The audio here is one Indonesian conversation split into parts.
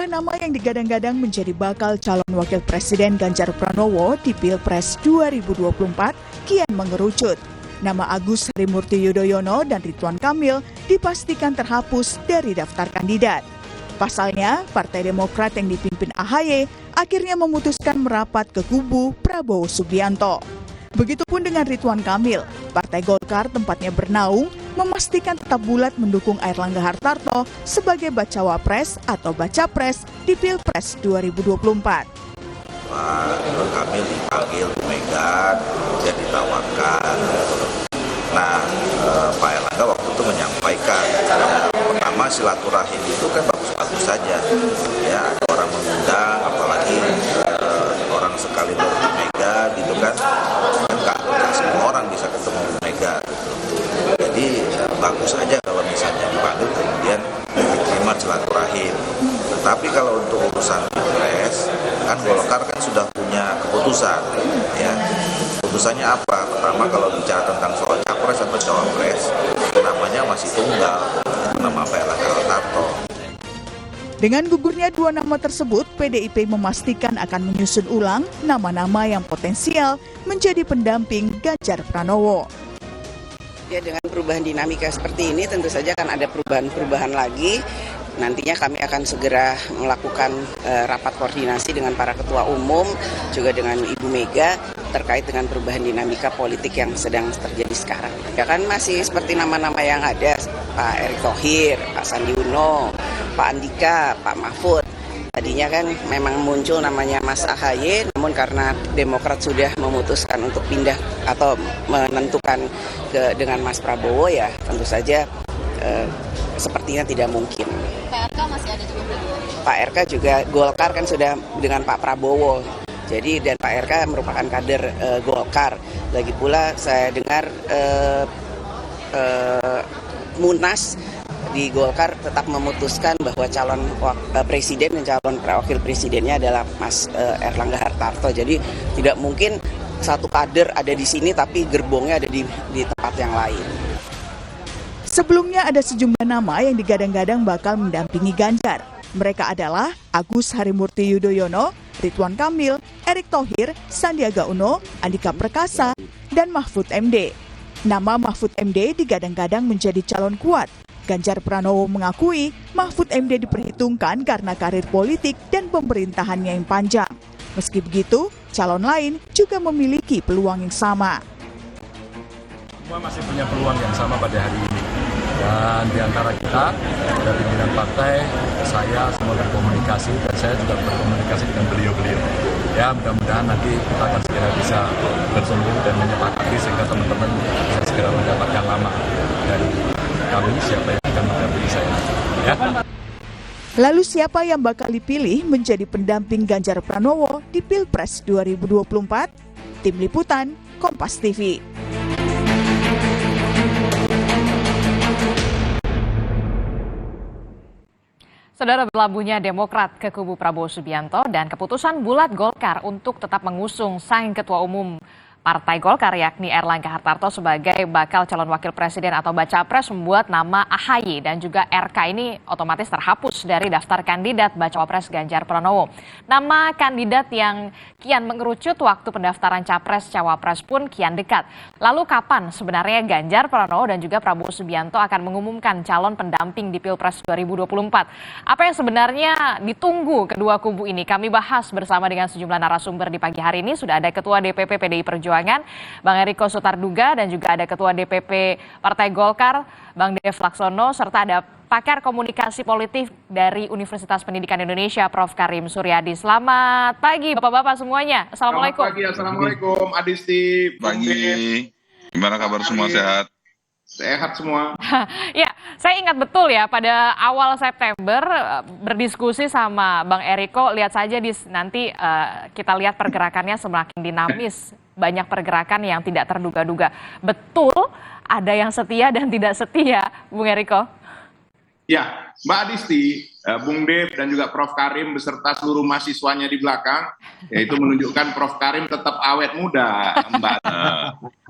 Sejumlah nama yang digadang-gadang menjadi bakal calon wakil presiden Ganjar Pranowo di Pilpres 2024 kian mengerucut. Nama Agus Harimurti Yudhoyono dan Ridwan Kamil dipastikan terhapus dari daftar kandidat. Pasalnya, Partai Demokrat yang dipimpin AHY akhirnya memutuskan merapat ke kubu Prabowo Subianto. Begitupun dengan Ridwan Kamil, Partai Golkar tempatnya bernaung memastikan tetap bulat mendukung Airlangga Hartarto sebagai bacawa pres atau baca pres di Pilpres 2024. Pak Kamil dipanggil Bu Mega, dia ditawarkan. Nah, Pak Airlangga waktu itu menyampaikan, pertama silaturahim itu kan bagus-bagus saja. Ya, ada orang mengundang, apalagi orang sekali bertemu Mega gitu kan nggak semua orang bisa ketemu Bu Mega. Jadi bagus aja kalau misalnya dipanggil kemudian diterima silaturahim. Tapi kalau untuk urusan Pilpres, kan Golkar kan sudah punya keputusan, ya. Keputusannya apa? Pertama kalau bicara tentang soal capres atau cawapres, namanya masih tunggal, nama Pak Airlangga Hartarto. Dengan gugurnya dua nama tersebut, PDIP memastikan akan menyusun ulang nama-nama yang potensial menjadi pendamping Ganjar Pranowo. Ya, dengan perubahan dinamika seperti ini tentu saja akan ada perubahan-perubahan lagi. Nantinya kami akan segera melakukan rapat koordinasi dengan para ketua umum, juga dengan Ibu Mega terkait dengan perubahan dinamika politik yang sedang terjadi sekarang. Ya kan masih seperti nama-nama yang ada, Pak Erick Thohir, Pak Sandi Uno, Pak Andika, Pak Mahfud. Tadinya kan memang muncul namanya Mas AHY, namun karena Demokrat sudah memutuskan untuk pindah atau menentukan dengan Mas Prabowo, ya tentu saja sepertinya tidak mungkin. Pak RK masih ada juga beliau? Pak RK juga, Golkar kan sudah dengan Pak Prabowo. Jadi dan Pak RK merupakan kader Golkar. Lagi pula saya dengar Munas di Golkar tetap memutuskan bahwa calon presiden dan calon wakil presidennya adalah Mas Airlangga Hartarto. Jadi tidak mungkin satu kader ada di sini tapi gerbongnya ada di tempat yang lain. Sebelumnya ada sejumlah nama yang digadang-gadang bakal mendampingi Ganjar. Mereka adalah Agus Harimurti Yudhoyono, Ridwan Kamil, Erick Thohir, Sandiaga Uno, Andika Perkasa, dan Mahfud MD. Nama Mahfud MD digadang-gadang menjadi calon kuat. Ganjar Pranowo mengakui Mahfud MD diperhitungkan karena karir politik dan pemerintahannya yang panjang. Meski begitu, calon lain juga memiliki peluang yang sama. Semua masih punya peluang yang sama pada hari ini. Dan di antara kita, dari pimpinan partai, saya semua berkomunikasi dan saya juga berkomunikasi dengan beliau-beliau. Ya, mudah-mudahan nanti kita akan segera bisa bersembunyi dan menyepakati sehingga teman-teman bisa segera mendapatkan nama dari kami siapa yang akan mendampingi saya nanti. Ya. Lalu siapa yang bakal dipilih menjadi pendamping Ganjar Pranowo di Pilpres 2024? Tim Liputan, Kompas TV. Saudara, berlabuhnya Demokrat ke kubu Prabowo Subianto dan keputusan bulat Golkar untuk tetap mengusung sang ketua umum Partai Golkar yakni Airlangga Hartarto sebagai bakal calon wakil presiden atau baca pres membuat nama AHY dan juga RK ini otomatis terhapus dari daftar kandidat bacawa pres Ganjar Pranowo. Nama kandidat yang kian mengerucut waktu pendaftaran capres cawapres pun kian dekat. Lalu kapan sebenarnya Ganjar Pranowo dan juga Prabowo Subianto akan mengumumkan calon pendamping di Pilpres 2024? Apa yang sebenarnya ditunggu kedua kubu ini? Kami bahas bersama dengan sejumlah narasumber di pagi hari ini. Sudah ada Ketua DPP PDI Perjuangan Bang Eriko Sutarduga dan juga ada Ketua DPP Partai Golkar Bang Dev Laksono serta ada pakar komunikasi politik dari Universitas Pendidikan Indonesia Prof. Karim Suryadi. Selamat pagi Bapak-Bapak semuanya. Assalamualaikum. Selamat pagi, Assalamualaikum Adisti. Pagi. Gimana kabar semua, sehat? Sehat semua. Ya, saya ingat betul ya pada awal September berdiskusi sama Bang Eriko, lihat saja nanti kita lihat pergerakannya semakin dinamis, banyak pergerakan yang tidak terduga-duga. Betul ada yang setia dan tidak setia, Bung Eriko? Ya, Mbak Adisti, Bung Dev dan juga Prof. Karim beserta seluruh mahasiswanya di belakang, yaitu menunjukkan Prof. Karim tetap awet muda, Mbak.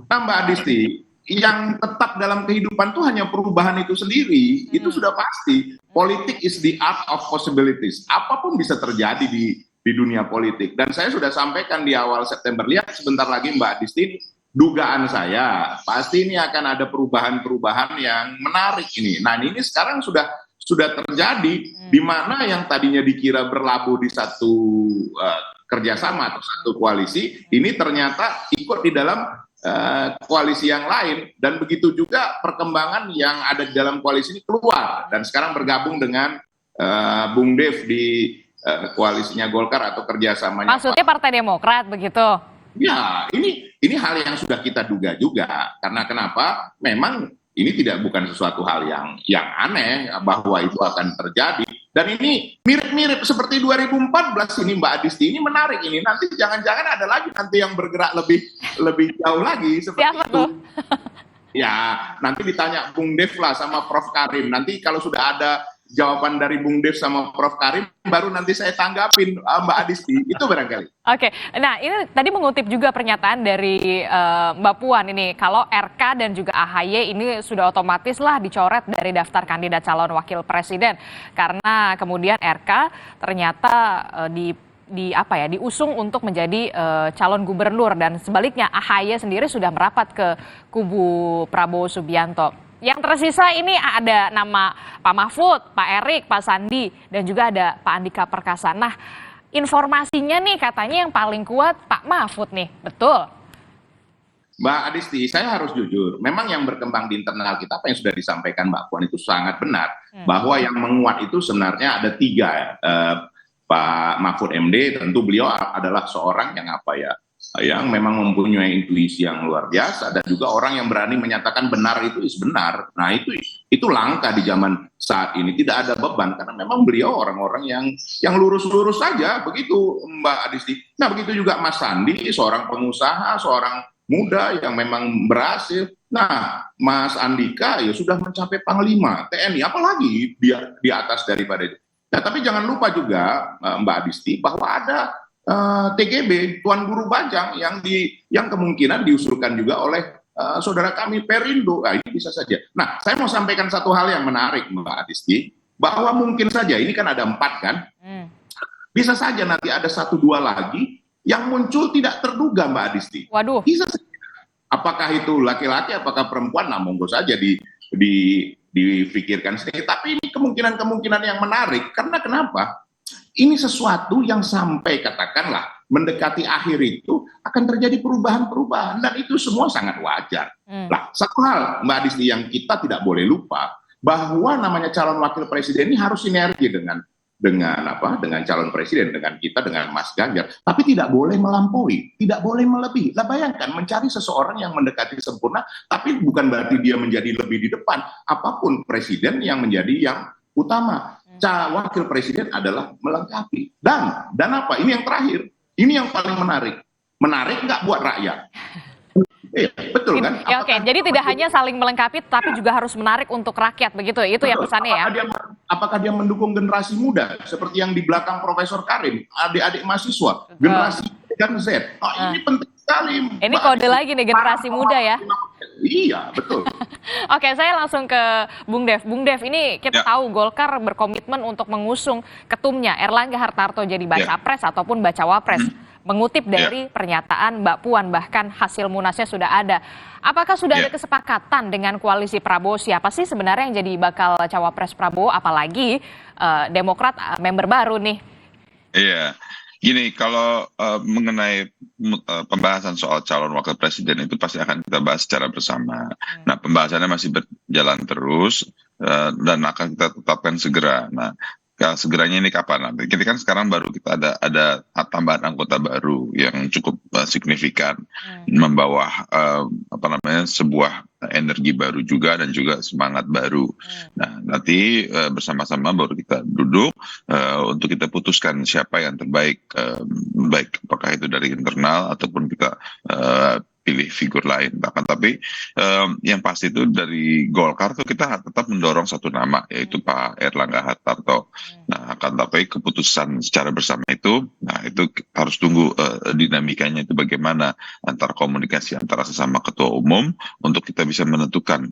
Nah, Mbak Adisti, yang tetap dalam kehidupan tuh hanya perubahan itu sendiri. Itu sudah pasti. Politik is the art of possibilities. Apapun bisa terjadi di dunia politik. Dan saya sudah sampaikan di awal September, lihat sebentar lagi Mbak Adisti, dugaan saya pasti ini akan ada perubahan-perubahan yang menarik ini. Nah ini sekarang sudah terjadi, di mana yang tadinya dikira berlabuh di satu kerjasama atau satu koalisi, ini ternyata ikut di dalam koalisi yang lain, dan begitu juga perkembangan yang ada di dalam koalisi ini keluar dan sekarang bergabung dengan Bung Dev di koalisinya Golkar atau kerjasamanya. Maksudnya Partai Demokrat begitu? Ya, ini hal yang sudah kita duga juga. Karena kenapa? Memang ini bukan sesuatu hal yang aneh bahwa itu akan terjadi. Dan ini mirip-mirip seperti 2014 ini Mbak Adisti, ini menarik ini. Nanti jangan-jangan ada lagi nanti yang bergerak lebih jauh lagi seperti Siapa itu. tuh? Ya, nanti ditanya Bung Dev lah sama Prof Karim. Nanti kalau sudah ada jawaban dari Bung Dev sama Prof Karim, baru nanti saya tanggapin Mbak Adisti. Itu barangkali. Oke, nah ini tadi mengutip juga pernyataan dari Mbak Puan ini, kalau RK dan juga AHY ini sudah otomatis lah dicoret dari daftar kandidat calon wakil presiden, karena kemudian RK ternyata diusung untuk menjadi calon gubernur, dan sebaliknya AHY sendiri sudah merapat ke kubu Prabowo Subianto. Yang tersisa ini ada nama Pak Mahfud, Pak Erik, Pak Sandi, dan juga ada Pak Andika Perkasa. Nah, informasinya nih katanya yang paling kuat Pak Mahfud nih, betul? Mbak Adisti, saya harus jujur, memang yang berkembang di internal kita, apa yang sudah disampaikan Mbak Puan itu sangat benar. Bahwa yang menguat itu sebenarnya ada 3. Pak Mahfud MD, tentu beliau adalah seorang yang memang mempunyai intuisi yang luar biasa, dan juga orang yang berani menyatakan benar itu benar. Nah itu langka di zaman saat ini, tidak ada beban karena memang beliau orang-orang yang lurus-lurus saja, begitu Mbak Adisti. Nah begitu juga Mas Sandi, seorang pengusaha, seorang muda yang memang berhasil. Nah Mas Andika ya sudah mencapai Panglima TNI, apalagi dia di atas daripada itu. Nah tapi jangan lupa juga Mbak Adisti bahwa ada TGB, Tuan Guru Bajang yang kemungkinan diusulkan juga oleh saudara kami Perindo. Nah, ini bisa saja. Nah, saya mau sampaikan satu hal yang menarik Mbak Adisti, bahwa mungkin saja ini kan ada 4 kan, bisa saja nanti ada 1-2 lagi yang muncul tidak terduga Mbak Adisti. Waduh. Bisa saja. Apakah itu laki-laki, apakah perempuan? Nah, monggo saja dipikirkan sendiri. Tapi ini kemungkinan-kemungkinan yang menarik. Karena kenapa? Ini sesuatu yang sampai katakanlah mendekati akhir itu akan terjadi perubahan-perubahan, dan itu semua sangat wajar. Nah, satu hal Mbak Adisti yang kita tidak boleh lupa, bahwa namanya calon wakil presiden ini harus sinergi dengan calon presiden, dengan kita, dengan Mas Ganjar, tapi tidak boleh melampaui, tidak boleh melebihi. Lah bayangkan mencari seseorang yang mendekati sempurna, tapi bukan berarti dia menjadi lebih di depan. Apapun presiden yang menjadi yang utama. Wakil presiden adalah melengkapi. Dan apa? Ini yang terakhir. Ini yang paling menarik. Menarik nggak buat rakyat? Betul kan? Ya, oke, jadi tidak hanya saling melengkapi, tapi juga harus menarik untuk rakyat, begitu? Itu ya pesannya ya? Apakah dia mendukung generasi muda, seperti yang di belakang Profesor Karim, adik-adik mahasiswa, generasi Gen Z? Ini penting sekali. Ini kode lagi nih, generasi muda ya? Iya, betul. Oke, saya langsung ke Bung Dev. Bung Dev, ini kita tahu Golkar berkomitmen untuk mengusung ketumnya Erlangga Hartarto jadi baca pres ataupun baca wapres. Mengutip dari pernyataan Mbak Puan, bahkan hasil munasnya sudah ada. Apakah sudah ada kesepakatan dengan koalisi Prabowo? Siapa sih sebenarnya yang jadi bakal cawapres Prabowo? Apalagi Demokrat member baru nih. Iya. Gini, kalau mengenai pembahasan soal calon wakil presiden itu pasti akan kita bahas secara bersama. Nah, pembahasannya masih berjalan terus dan akan kita tetapkan segera. Nah, segeranya ini kapan nanti? Kita kan sekarang baru kita ada tambahan anggota baru yang cukup signifikan, membawa sebuah energi baru juga dan juga semangat baru. Nah, nanti bersama-sama baru kita duduk untuk kita putuskan siapa yang terbaik, baik apakah itu dari internal ataupun kita pilih figur lain. Tapi yang pasti itu dari Golkar tuh kita tetap mendorong satu nama, yaitu Pak Erlangga Hartarto. Nah, akan tapi keputusan secara bersama itu, nah itu harus tunggu dinamikanya itu bagaimana antara komunikasi antara sesama ketua umum untuk kita bisa menentukan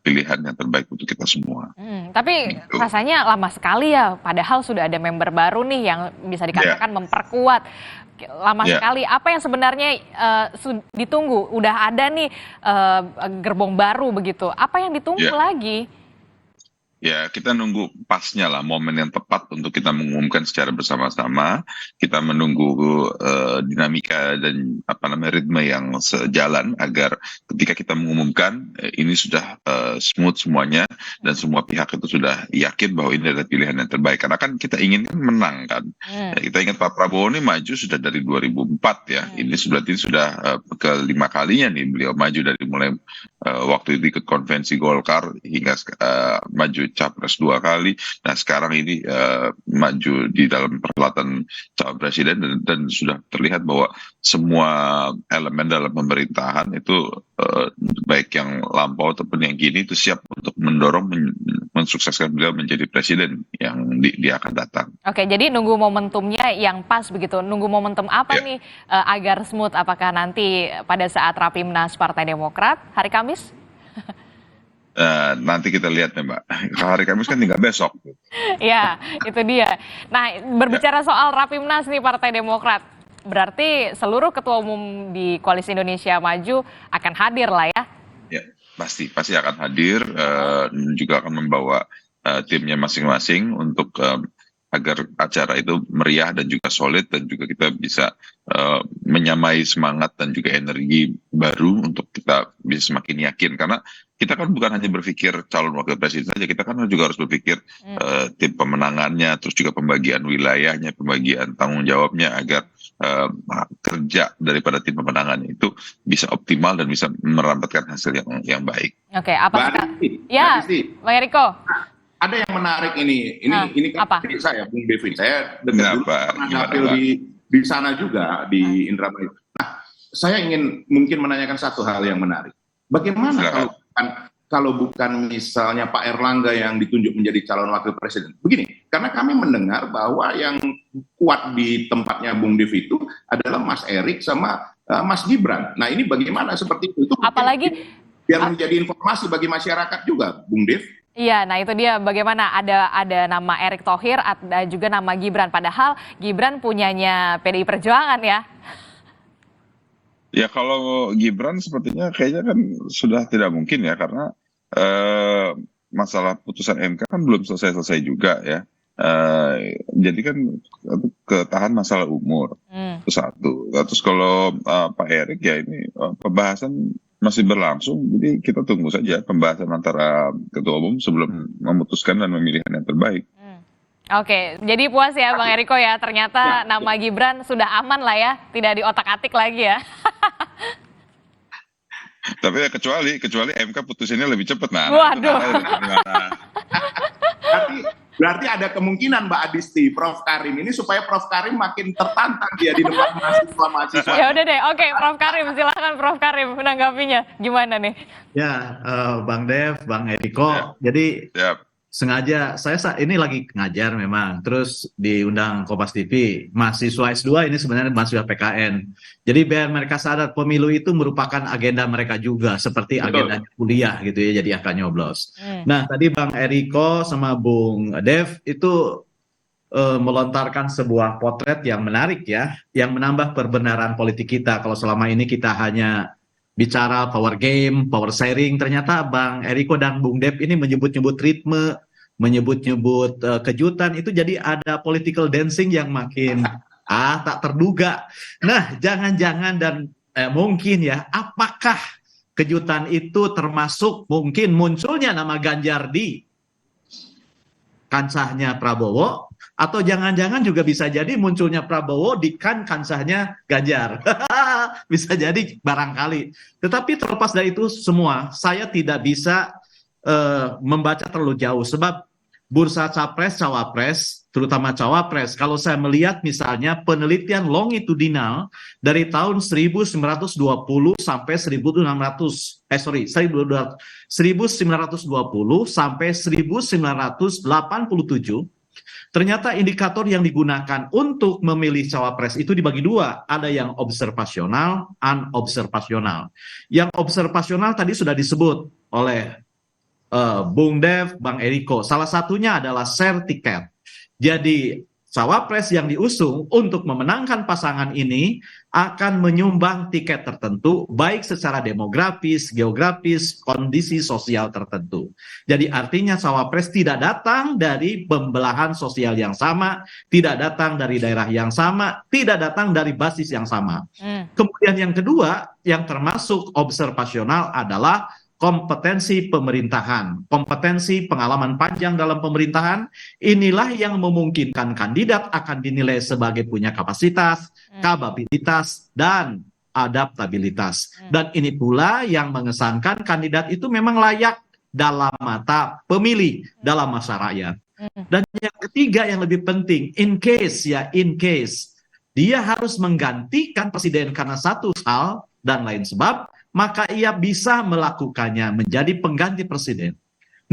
pilihan yang terbaik untuk kita semua. Tapi Gitu. rasanya lama sekali ya, padahal sudah ada member baru nih yang bisa dikatakan memperkuat. Lama sekali. Apa yang sebenarnya ditunggu? Udah ada nih gerbong baru begitu. Apa yang ditunggu lagi? Ya, kita nunggu pasnya lah, momen yang tepat untuk kita mengumumkan secara bersama-sama. Kita menunggu dinamika dan ritme yang sejalan agar ketika kita mengumumkan ini sudah smooth semuanya dan semua pihak itu sudah yakin bahwa ini adalah pilihan yang terbaik. Karena kan kita ingin menang kan. Ya, kita ingat Pak Prabowo ini maju sudah dari 2004 ya. Ini sudah kelima kalinya nih beliau maju dari mulai waktu itu ikut konvensi Golkar hingga maju capres 2 kali. Nah sekarang ini maju di dalam perhelatan calon presiden dan sudah terlihat bahwa semua elemen dalam pemerintahan itu baik yang lampau ataupun yang kini itu siap untuk mendorong mensukseskan beliau menjadi presiden yang dia akan datang. Oke, jadi nunggu momentumnya yang pas begitu. Nunggu momentum apa nih agar smooth? Apakah nanti pada saat Rapimnas Partai Demokrat hari Kamis? Nanti kita lihat ya Mbak, hari Kamis kan tinggal besok. Ya, itu dia. Nah, berbicara soal Rapimnas nih Partai Demokrat, berarti seluruh ketua umum di Koalisi Indonesia Maju akan hadir lah ya? Ya, pasti akan hadir, juga akan membawa timnya masing-masing untuk agar acara itu meriah dan juga solid dan juga kita bisa menyamai semangat dan juga energi baru untuk kita bisa semakin yakin, karena kita kan bukan hanya berpikir calon wakil presiden saja, kita kan juga harus berpikir tim pemenangannya, terus juga pembagian wilayahnya, pembagian tanggung jawabnya agar kerja daripada tim pemenangannya itu bisa optimal dan bisa merampatkan hasil yang baik. Oke, apa Mbak ya, Adisti, Bang Eriko? ada yang menarik ini kan apa? saya Bung Devin, saya dengar dulu pernah dapil di sana juga di Indramayu. Nah, saya ingin mungkin menanyakan satu hal yang menarik. Bagaimana kalau bukan misalnya Pak Erlangga yang ditunjuk menjadi calon wakil presiden? Begini, karena kami mendengar bahwa yang kuat di tempatnya Bung Dev itu adalah Mas Erik sama Mas Gibran. Nah, ini bagaimana seperti itu? Apalagi biar menjadi informasi bagi masyarakat juga, Bung Dev. Iya, nah itu dia bagaimana ada nama Erick Thohir, ada juga nama Gibran. Padahal Gibran punyanya PDI Perjuangan ya. Ya kalau Gibran sepertinya kayaknya kan sudah tidak mungkin ya, karena masalah putusan MK kan belum selesai juga ya. Jadi kan ketahan masalah umur itu satu. Terus kalau Pak Erik ya ini pembahasan masih berlangsung, jadi kita tunggu saja pembahasan antara ketua umum sebelum memutuskan dan memilih yang terbaik. Oke, jadi puas ya Bang Eriko ya, ternyata nama Gibran sudah aman lah ya, tidak diotak-atik lagi ya. Tapi ya kecuali MK putusinnya lebih cepat. Waduh. Berarti ada kemungkinan Mbak Adisti, Prof Karim ini supaya Prof Karim makin tertantang dia di depan mahasiswa-mahasiswa. Ya udah deh, oke Prof Karim, silakan Prof Karim menanggapinya gimana nih? Ya, Bang Dev, Bang Eriko, jadi sengaja saya ini lagi ngajar memang, terus diundang Kompas TV, mahasiswa S2 ini sebenarnya mahasiswa PKN. Jadi biar mereka sadar pemilu itu merupakan agenda mereka juga, seperti agenda kuliah gitu ya, jadi akan nyoblos. Nah tadi Bang Eriko sama Bung Dev itu melontarkan sebuah potret yang menarik ya, yang menambah perbenaran politik kita. Kalau selama ini kita hanya bicara power game, power sharing, ternyata Bang Eriko dan Bung Dev ini menyebut-nyebut ritme, menyebut-nyebut kejutan, itu jadi ada political dancing yang makin tak terduga. Nah, jangan-jangan dan mungkin ya, apakah kejutan itu termasuk mungkin munculnya nama Ganjar di kansahnya Prabowo, atau jangan-jangan juga bisa jadi munculnya Prabowo di kansahnya Ganjar. Bisa jadi barangkali. Tetapi terlepas dari itu semua, saya tidak bisa membaca terlalu jauh. Sebab bursa capres-cawapres, terutama cawapres, kalau saya melihat misalnya penelitian longitudinal dari tahun 1920 sampai 1920 sampai 1987, ternyata indikator yang digunakan untuk memilih cawapres itu dibagi dua. Ada yang observasional, unobservasional. Yang observasional tadi sudah disebut oleh Bung Dev, Bang Eriko. Salah satunya adalah share tiket. Jadi cawapres yang diusung untuk memenangkan pasangan ini akan menyumbang tiket tertentu, baik secara demografis, geografis, kondisi sosial tertentu. Jadi artinya cawapres tidak datang dari pembelahan sosial yang sama, tidak datang dari daerah yang sama, tidak datang dari basis yang sama. Kemudian yang kedua, yang termasuk observasional adalah kompetensi pemerintahan, kompetensi pengalaman panjang dalam pemerintahan. Inilah yang memungkinkan kandidat akan dinilai sebagai punya kapasitas, kapabilitas, dan adaptabilitas. Dan ini pula yang mengesankan kandidat itu memang layak dalam mata pemilih, dalam masa rakyat. Dan yang ketiga yang lebih penting, in case dia harus menggantikan presiden karena satu hal dan lain sebab, maka ia bisa melakukannya menjadi pengganti presiden.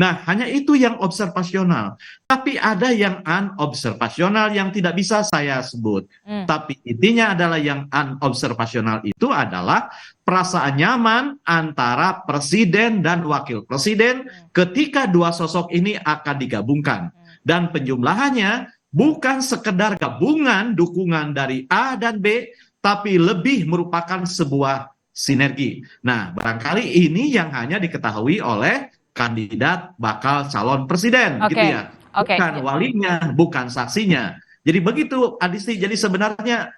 Nah, hanya itu yang observasional. Tapi ada yang unobservasional yang tidak bisa saya sebut. Tapi intinya adalah yang unobservasional itu adalah perasaan nyaman antara presiden dan wakil presiden ketika dua sosok ini akan digabungkan. Dan penjumlahannya bukan sekedar gabungan dukungan dari A dan B, tapi lebih merupakan sebuah sinergi. Nah, barangkali ini yang hanya diketahui oleh kandidat bakal calon presiden, gitu ya. Bukan walinya, bukan saksinya. Jadi begitu, Adisti. Jadi sebenarnya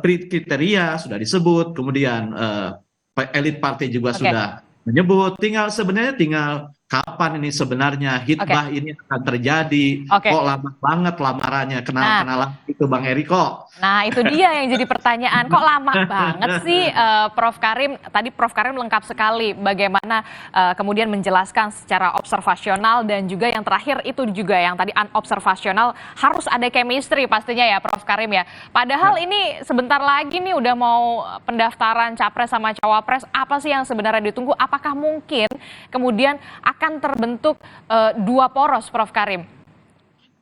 kriteria sudah disebut, kemudian elit partai juga sudah menyebut. Sebenarnya tinggal kapan ini sebenarnya hitbah ini akan terjadi. Kok lama banget lamarannya, kenalan itu Bang Eriko. Nah, itu dia yang jadi pertanyaan, kok lama banget sih Prof. Karim? Tadi Prof. Karim lengkap sekali bagaimana kemudian menjelaskan secara observasional, dan juga yang terakhir itu juga yang tadi unobservasional, harus ada chemistry pastinya ya Prof. Karim ya. Padahal ini sebentar lagi nih udah mau pendaftaran capres sama cawapres, apa sih yang sebenarnya ditunggu? Apakah mungkin kemudian akan terbentuk dua poros, Prof. Karim?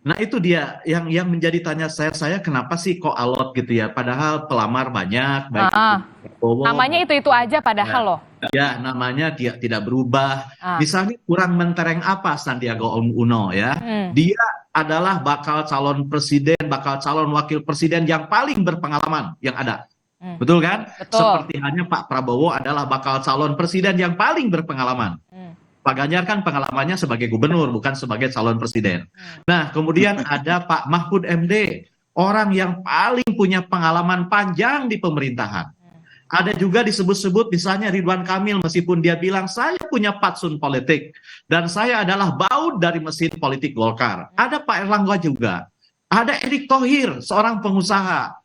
Nah, itu dia yang menjadi tanya saya kenapa sih kok alot gitu ya, padahal pelamar banyak, baik itu namanya itu aja padahal loh. Ya, namanya dia tidak berubah. Misalnya kurang mentereng apa Sandiaga Uno ya. Dia adalah bakal calon presiden, bakal calon wakil presiden yang paling berpengalaman yang ada. Betul kan? Betul. Seperti halnya Pak Prabowo adalah bakal calon presiden yang paling berpengalaman. Pak Ganjar kan pengalamannya sebagai gubernur, bukan sebagai calon presiden. Nah, kemudian ada Pak Mahfud MD, orang yang paling punya pengalaman panjang di pemerintahan. Ada juga disebut-sebut misalnya Ridwan Kamil, meskipun dia bilang saya punya patsun politik dan saya adalah baut dari mesin politik Golkar. Ada Pak Erlangga juga. Ada Erick Thohir, seorang pengusaha,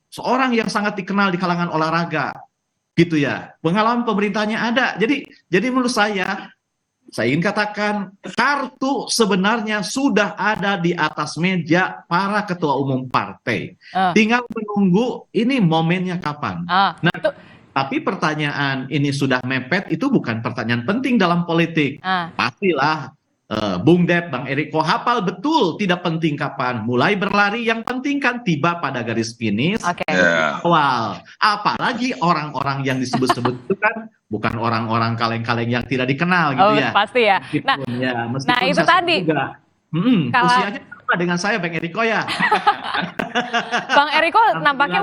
seorang yang sangat dikenal di kalangan olahraga, gitu ya. Pengalaman pemerintahnya ada. Jadi menurut saya ingin katakan kartu sebenarnya sudah ada di atas meja para ketua umum partai. Tinggal menunggu ini momennya kapan. Nah, tapi pertanyaan ini sudah mepet itu bukan pertanyaan penting dalam politik. Pastilah Bung Dev, Bang Eriko hafal betul tidak penting kapan. Mulai berlari, yang penting kan tiba pada garis finish awal. Apalagi orang-orang yang disebut-sebut itu kan bukan orang-orang kaleng-kaleng yang tidak dikenal gitu ya. Pasti ya. Meskipun itu tadi. Usianya sama dengan saya Bang Eriko ya. Bang Eriko nampaknya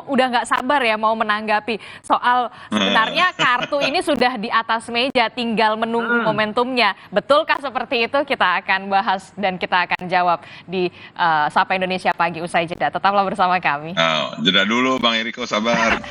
udah nggak sabar ya mau menanggapi soal sebenarnya kartu ini sudah di atas meja, tinggal menunggu momentumnya. Betulkah seperti itu? Kita akan bahas dan kita akan jawab di Sapa Indonesia Pagi usai jeda. Tetaplah bersama kami. Jeda dulu Bang Eriko, sabar.